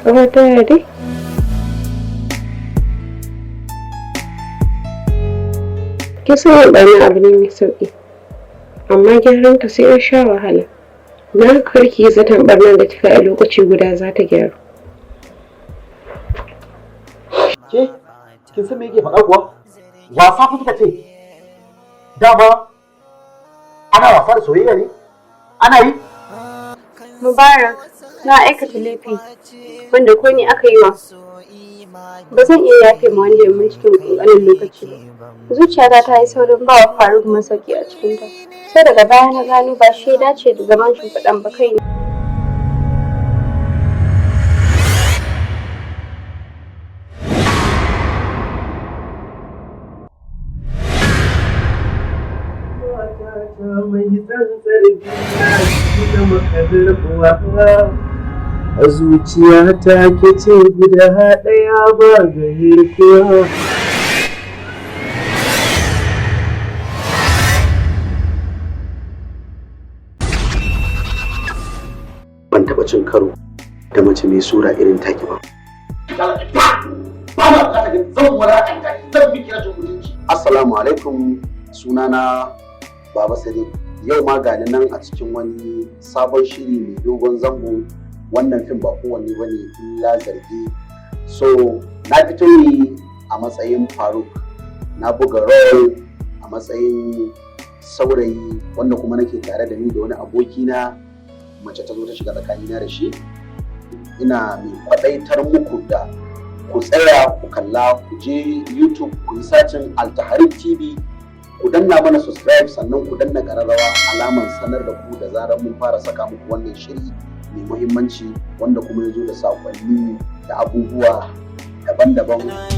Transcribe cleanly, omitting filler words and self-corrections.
Kamar ta yaya dai? Kisan yin abu ne mai sauƙi, amma gyaranta sai an sha wahala. Na karki zaton ɓarnar da kika a lokaci guda za ta gyaru. Ke, kin san me yake faɗa kuwa? Wasa fa kika ce? Dama ana wasa da soyayya ne? Ana yi? Mubarak, na aikata laifi wanda ko ni aka yi wa. Ba zan iya yafe ma wanda ya mun cikin ƙanƙanin lokaci ba. Zuciyata ta yi saurin ba wa Faruk masauki a cikinta. Sai daga baya na gano ba shi ya dace da zaman shimfiɗan ba kai ne. A zuciya ta ke ce guda ɗaya ba gari kuwa. Ban taɓa cin karo da mace mai sura irin taki ba. Assalamu alaikum, sunana Baba Sadiq. Yau ma gani nan a cikin wani sabon shiri mai dogon zango. Wannan fim ba kowanne ba ne illa zargi. So na fito ne a matsayin Faruk, na buga role a matsayin saurayi wanda kuma nake tare da ni da wani abokina, mace ta zo ta shiga tsakanina da shi. Ina mai kwadaitar muku da ku tsaya ku kalla, ku je YouTube ku yi sacin Altaharib TV, ku danna mana subscribe, sannan ku danna ƙararrawa alaman sanar da ku da zarar mun fara saka muku wannan shiri mai muhimmanci wanda kuma ya zo da saƙonni da abubuwa daban-daban.